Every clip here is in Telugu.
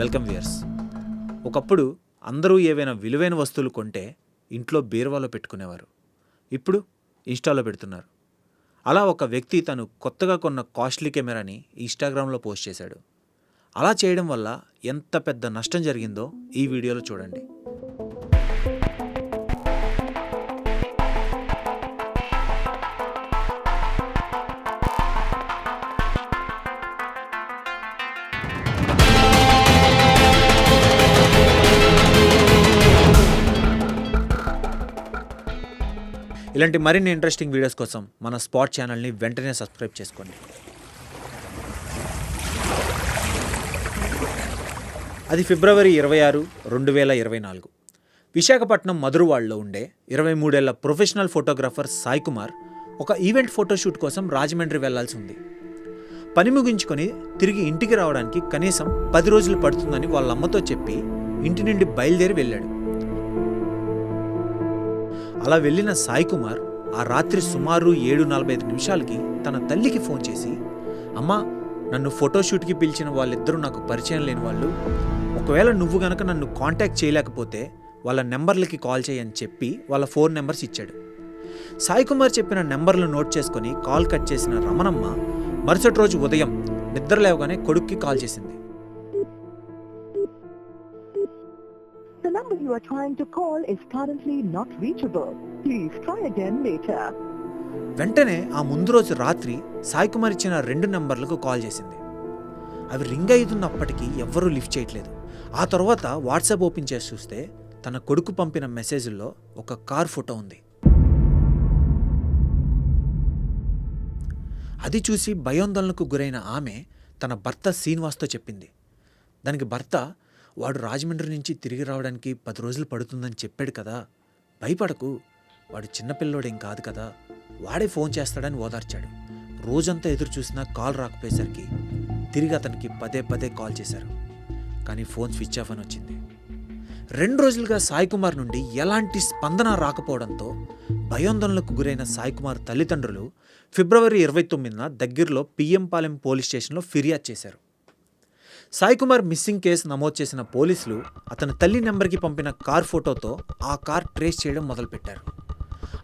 Welcome viewers. ఒకప్పుడు అందరూ ఏవైనా విలువైన వస్తువులు కొంటే ఇంట్లో బీరువాలో పెట్టుకునేవారు. ఇప్పుడు ఇన్స్టాలో పెడుతున్నారు. అలా ఒక వ్యక్తి తను కొత్తగా కొన్న కాస్ట్లీ కెమెరాని ఇన్స్టాగ్రామ్లో పోస్ట్ చేశాడు. అలా చేయడం వల్ల ఎంత పెద్ద నష్టం జరిగిందో ఈ వీడియోలో చూడండి. ఇలాంటి మరిన్ని ఇంట్రెస్టింగ్ వీడియోస్ కోసం మన స్పాట్ ఛానల్ని వెంటనే సబ్స్క్రైబ్ చేసుకోండి. అది ఫిబ్రవరి 26, 2024. విశాఖపట్నం మధురవాడలో ఉండే 23 ఏళ్ల ప్రొఫెషనల్ ఫోటోగ్రాఫర్ సాయి కుమార్ ఒక ఈవెంట్ ఫోటోషూట్ కోసం రాజమండ్రి వెళ్లాల్సి ఉంది. పని ముగించుకొని తిరిగి ఇంటికి రావడానికి కనీసం 10 రోజులు పడుతుందని వాళ్ళ అమ్మతో చెప్పి ఇంటి నుండి బయలుదేరి వెళ్ళాడు. అలా వెళ్ళిన సాయి కుమార్ ఆ రాత్రి సుమారు 7:45 తన తల్లికి ఫోన్ చేసి, అమ్మా, నన్ను ఫోటోషూట్కి పిలిచిన వాళ్ళిద్దరూ నాకు పరిచయం లేని వాళ్ళు, ఒకవేళ నువ్వు గనక నన్ను కాంటాక్ట్ చేయలేకపోతే వాళ్ళ నెంబర్లకి కాల్ చేయని చెప్పి వాళ్ళ ఫోన్ నెంబర్స్ ఇచ్చాడు. సాయి కుమార్ చెప్పిన నెంబర్లు నోట్ చేసుకొని కాల్ కట్ చేసిన రమణమ్మ మరుసటి రోజు ఉదయం నిద్ర లేవగానే కొడుక్కి కాల్ చేసింది. The number you are trying to call is currently not reachable. Please try again later. వెంటనే ఆ ముందు రోజు రాత్రి సాయి కుమార్ ఇచ్చిన 2 నెంబర్లకు కాల్ చేసింది. అవి రింగ్ అవుతున్నప్పటికీ ఎవ్వరూ లిఫ్ట్ చేయట్లేదు. ఆ తర్వాత వాట్సాప్ ఓపెన్ చేసి చూస్తే తన కొడుకు పంపిన మెసేజ్లో ఒక కార్ ఫోటో ఉంది. అది చూసి భయాందోళనకు గురైన ఆమె తన భర్త శ్రీనివాస్తో చెప్పింది. దానికి భర్త, వాడు రాజమండ్రి నుంచి తిరిగి రావడానికి 10 రోజులు పడుతుందని చెప్పాడు కదా, భయపడకు, వాడు చిన్నపిల్లోడేం కాదు కదా, వాడే ఫోన్ చేస్తాడని ఓదార్చాడు. రోజంతా ఎదురు చూసినా కాల్ రాకపోయేసరికి తిరిగి అతనికి పదే కాల్ చేశారు. కానీ ఫోన్ స్విచ్ ఆఫ్ అని వచ్చింది. 2 రోజులుగా సాయి కుమార్ నుండి ఎలాంటి స్పందన రాకపోవడంతో భయాందోళనకు గురైన సాయి కుమార్ తల్లిదండ్రులు ఫిబ్రవరి 29న దగ్గరలో పిఎంపాలెం పోలీస్ స్టేషన్లో ఫిర్యాదు చేశారు. సాయి కుమార్ మిస్సింగ్ కేసు నమోదు చేసిన పోలీసులు అతని తల్లి నెంబర్కి పంపిన కార్ ఫోటోతో ఆ కార్ ట్రేస్ చేయడం మొదలుపెట్టారు.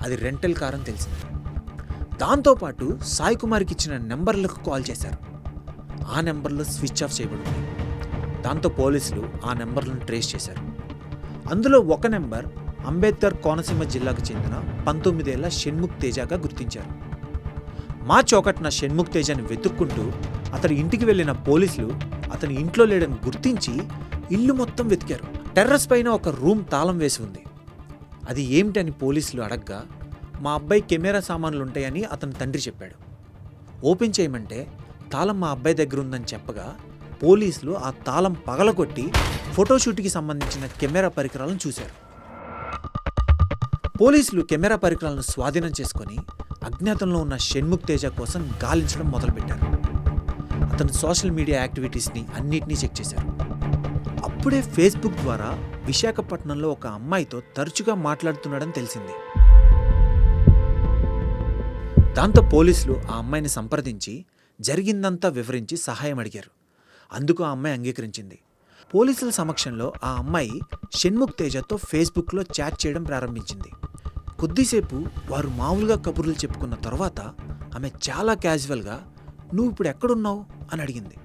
అది రెంటల్ కార్ అని తెలిసింది. దాంతోపాటు సాయి కుమార్కి ఇచ్చిన నెంబర్లకు కాల్ చేశారు. ఆ నెంబర్లు స్విచ్ ఆఫ్ చేయబడింది. దాంతో పోలీసులు ఆ నెంబర్లను ట్రేస్ చేశారు. అందులో ఒక నెంబర్ అంబేద్కర్ కోనసీమ జిల్లాకు చెందిన 19 ఏళ్ల షణ్ముఖ్ తేజగా గుర్తించారు. మార్చి 1న షణ్ముఖ్ తేజని వెతుక్కుంటూ అతని ఇంటికి వెళ్ళిన పోలీసులు అతని ఇంట్లో లేడని గుర్తించి ఇల్లు మొత్తం వెతికారు. టెర్రస్ పైన ఒక రూమ్ తాళం వేసి ఉంది. అది ఏమిటని పోలీసులు అడగ్గా, మా అబ్బాయి కెమెరా సామాన్లు ఉంటాయని అతని తండ్రి చెప్పాడు. ఓపెన్ చేయమంటే తాళం మా అబ్బాయి దగ్గర ఉందని చెప్పగా పోలీసులు ఆ తాళం పగలగొట్టి ఫోటోషూట్కి సంబంధించిన కెమెరా పరికరాలను చూశారు. పోలీసులు కెమెరా పరికరాలను స్వాధీనం చేసుకొని అజ్ఞాతంలో ఉన్న షణ్ముఖ్ తేజ కోసం గాలించడం మొదలుపెట్టారు. అతని సోషల్ మీడియా యాక్టివిటీస్ని అన్నిటినీ చెక్ చేశారు. అప్పుడే ఫేస్బుక్ ద్వారా విశాఖపట్నంలో ఒక అమ్మాయితో తరచుగా మాట్లాడుతున్నాడని తెలిసింది. దాంతో పోలీసులు ఆ అమ్మాయిని సంప్రదించి జరిగిందంతా వివరించి సహాయం అడిగారు. అందుకు ఆ అమ్మాయి అంగీకరించింది. పోలీసుల సమక్షంలో ఆ అమ్మాయి షణ్ముఖ్ తేజతో ఫేస్బుక్లో చాట్ చేయడం ప్రారంభించింది. కొద్దిసేపు వారు మామూలుగా కబుర్లు చెప్పుకున్న తర్వాత ఆమె చాలా క్యాజువల్గా, నువ్వు ఇప్పుడు ఎక్కడున్నావు అని అడిగింది.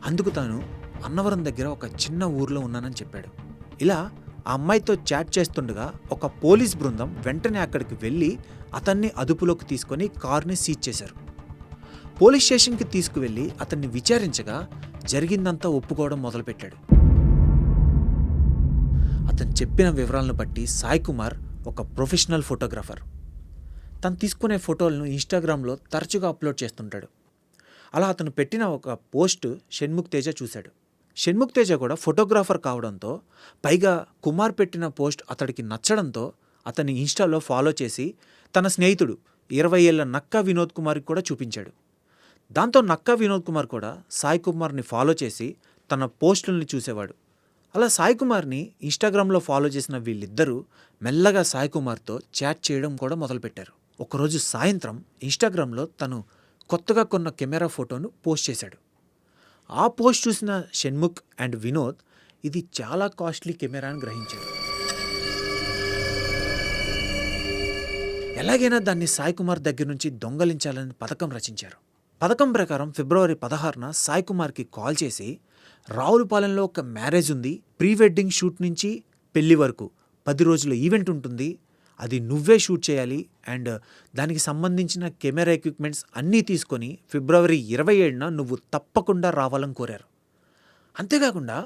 అందుకు తాను అన్నవరం దగ్గర ఒక చిన్న ఊర్లో ఉన్నానని చెప్పాడు. ఇలా ఆ అమ్మాయితో చాట్ చేస్తుండగా ఒక పోలీస్ బృందం వెంటనే అక్కడికి వెళ్ళి అతన్ని అదుపులోకి తీసుకొని కారుని సీజ్ చేశారు. పోలీస్ స్టేషన్కి తీసుకువెళ్ళి అతన్ని విచారించగా జరిగిందంతా ఒప్పుకోవడం మొదలుపెట్టాడు. అతను చెప్పిన వివరాలను బట్టి సాయి కుమార్ ఒక ప్రొఫెషనల్ ఫోటోగ్రాఫర్. తను తీసుకునే ఫోటోలను ఇన్స్టాగ్రామ్లో తరచుగా అప్లోడ్ చేస్తుంటాడు. అలా అతను పెట్టిన ఒక పోస్ట్ షణ్ముఖ్ తేజ చూశాడు. షణ్ముఖ్ తేజ కూడా ఫోటోగ్రాఫర్ కావడంతో, పైగా కుమార్ పెట్టిన పోస్ట్ అతడికి నచ్చడంతో అతన్ని ఇన్స్టాలో ఫాలో చేసి తన స్నేహితుడు 20 ఏళ్ల నక్కా వినోద్ కుమార్కి కూడా చూపించాడు. దాంతో నక్కా వినోద్ కుమార్ కూడా సాయి కుమార్ని ఫాలో చేసి తన పోస్టుల్ని చూసేవాడు. అలా సాయి కుమార్ని ఇన్స్టాగ్రామ్లో ఫాలో చేసిన వీళ్ళిద్దరూ మెల్లగా సాయి కుమార్తో చాట్ చేయడం కూడా మొదలుపెట్టారు. ఒకరోజు సాయంత్రం ఇన్స్టాగ్రామ్లో తను కొత్తగా కొన్న కెమెరా ఫోటోను పోస్ట్ చేశాడు. ఆ పోస్ట్ చూసిన షణ్ముఖ్ అండ్ వినోద్ ఇది చాలా కాస్ట్లీ కెమెరా అని గ్రహించాడు. ఎలాగైనా దాన్ని సాయి కుమార్ దగ్గర నుంచి దొంగలించాలని పథకం రచించారు. పథకం ప్రకారం ఫిబ్రవరి 16న సాయి కుమార్కి కాల్ చేసి, రావులపాలెంలో ఒక మ్యారేజ్ ఉంది, ప్రీ వెడ్డింగ్ షూట్ నుంచి పెళ్లి వరకు 10 రోజుల ఈవెంట్ ఉంటుంది, అది నువ్వే షూట్ చేయాలి అండ్ దానికి సంబంధించిన కెమెరా ఎక్విప్మెంట్స్ అన్నీ తీసుకొని ఫిబ్రవరి 27న నువ్వు తప్పకుండా రావాలని కోరారు. అంతేకాకుండా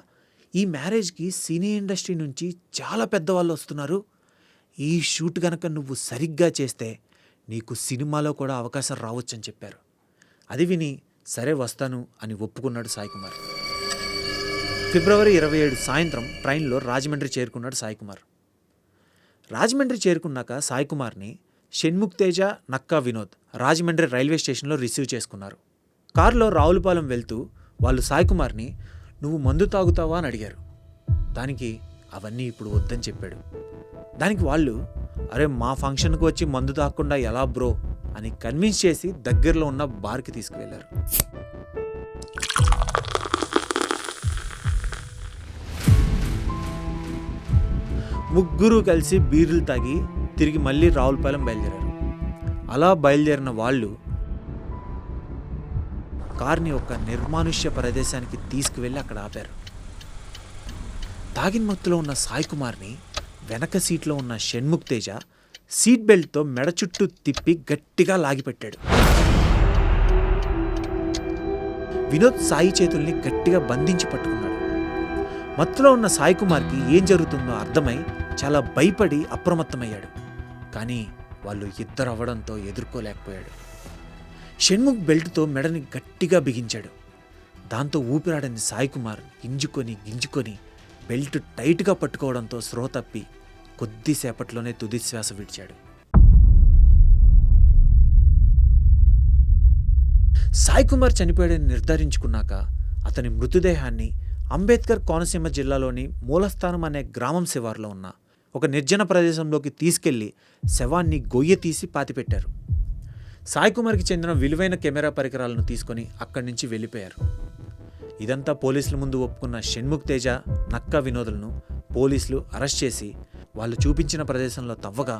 ఈ మ్యారేజ్కి సినీ ఇండస్ట్రీ నుంచి చాలా పెద్దవాళ్ళు వస్తున్నారు, ఈ షూట్ గనక నువ్వు సరిగ్గా చేస్తే నీకు సినిమాలో కూడా అవకాశం రావచ్చని చెప్పారు. అది విని సరే వస్తాను అని ఒప్పుకున్నాడు సాయి కుమార్. ఫిబ్రవరి 27 సాయంత్రం ట్రైన్లో రాజమండ్రి చేరుకున్నాడు సాయి కుమార్. రాజమండ్రి చేరుకున్నాక సాయి కుమార్ని షణ్ముఖ్ తేజ, నక్కా వినోద్ రాజమండ్రి రైల్వే స్టేషన్లో రిసీవ్ చేసుకున్నారు. కారులో రావులపాలెం వెళ్తూ వాళ్ళు సాయి కుమార్ని నువ్వు మందు తాగుతావా అని అడిగారు. దానికి అవన్నీ ఇప్పుడు వద్దని చెప్పాడు. దానికి వాళ్ళు అరే మా ఫంక్షన్కి వచ్చి మందు తాగకుండా ఎలా బ్రో అని కన్విన్స్ చేసి దగ్గరలో ఉన్న బార్కి తీసుకువెళ్లారు. ముగ్గురు కలిసి బీర్లు తాగి తిరిగి మళ్ళీ రావులపాలెం బయలుదేరారు. అలా బయలుదేరిన వాళ్ళు కార్ని ఒక నిర్మానుష్య ప్రదేశానికి తీసుకువెళ్ళి అక్కడ ఆపారు. తాగిన మత్తులో ఉన్న సాయి కుమార్ని వెనక సీట్లో ఉన్న షణ్ముఖ్ తేజ సీట్ బెల్ట్తో మెడ చుట్టూ తిప్పి గట్టిగా లాగిపెట్టాడు. వినోద్ సాయి చేతుల్ని గట్టిగా బంధించి పట్టుకున్నాడు. మత్తులో ఉన్న సాయి కుమార్కి ఏం జరుగుతుందో అర్థమై చాలా భయపడి అప్రమత్తమయ్యాడు. కానీ వాళ్ళు ఇద్దరు అవ్వడంతో ఎదుర్కోలేకపోయాడు. షణ్ముఖ్ బెల్ట్తో మెడని గట్టిగా బిగించాడు. దాంతో ఊపిరాడని సాయి కుమార్ గింజుకొని బెల్ట్ టైట్గా పట్టుకోవడంతో స్పృహ తప్పి కొద్దిసేపట్లోనే తుది శ్వాస విడిచాడు. సాయి కుమార్ చనిపోయాడని నిర్ధారించుకున్నాక అతని మృతదేహాన్ని అంబేద్కర్ కోనసీమ జిల్లాలోని మూలస్థానం అనే గ్రామం శివారులో ఉన్న ఒక నిర్జన ప్రదేశంలోకి తీసుకెళ్లి శవాన్ని గొయ్య తీసి పాతిపెట్టారు. సాయి కుమార్కి చెందిన విలువైన కెమెరా పరికరాలను తీసుకొని అక్కడి నుంచి వెళ్ళిపోయారు. ఇదంతా పోలీసుల ముందు ఒప్పుకున్న షణ్ముఖ్ తేజ, నక్కా వినోదులను పోలీసులు అరెస్ట్ చేసి వాళ్ళు చూపించిన ప్రదేశంలో తవ్వగా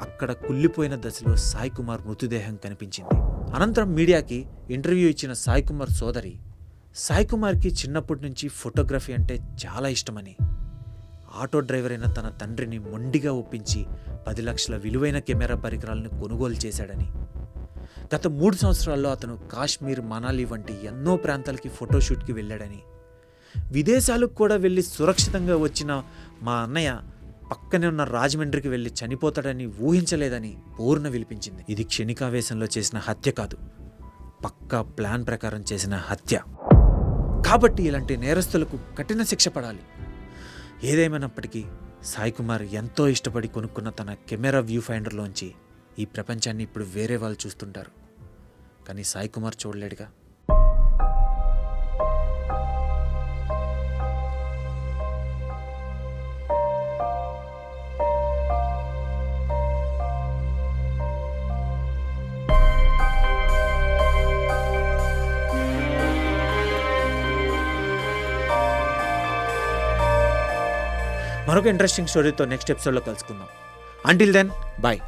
అక్కడ కుళ్ళిపోయిన దశలో సాయి కుమార్ మృతదేహం కనిపించింది. అనంతరం మీడియాకి ఇంటర్వ్యూ ఇచ్చిన సాయి కుమార్ సోదరి, సాయి కుమార్కి చిన్నప్పటి నుంచి ఫోటోగ్రఫీ అంటే చాలా ఇష్టమని, ఆటో డ్రైవర్ అయిన తన తండ్రిని మొండిగా ఒప్పించి 10 లక్షల విలువైన కెమెరా పరికరాలను కొనుగోలు చేశాడని, గత 3 సంవత్సరాల్లో అతను కాశ్మీర్, మనాలి వంటి ఎన్నో ప్రాంతాలకి ఫోటోషూట్కి వెళ్ళాడని, విదేశాలకు కూడా వెళ్ళి సురక్షితంగా వచ్చిన మా అన్నయ్య పక్కనే ఉన్న రాజమండ్రికి వెళ్ళి చనిపోతాడని ఊహించలేదని పూర్ణ విలిపించింది. ఇది క్షణికావేశంలో చేసిన హత్య కాదు, పక్కా ప్లాన్ ప్రకారం చేసిన హత్య. కాబట్టి ఇలాంటి నేరస్తులకు కఠిన శిక్ష పడాలి. ఏదేమైనప్పటికీ సాయి కుమార్ ఎంతో ఇష్టపడి కొనుక్కున్న తన కెమెరా వ్యూ ఫైండర్లోంచి ఈ ప్రపంచాన్ని ఇప్పుడు వేరే వాళ్ళు చూస్తుంటారు. కానీ సాయి కుమార్ చూడలేడుగా. మరొక ఇంట్రెస్టింగ్ స్టోరీతో నెక్స్ట్ ఎపిసోడ్లో కలుసుకుందాం. Until then, bye.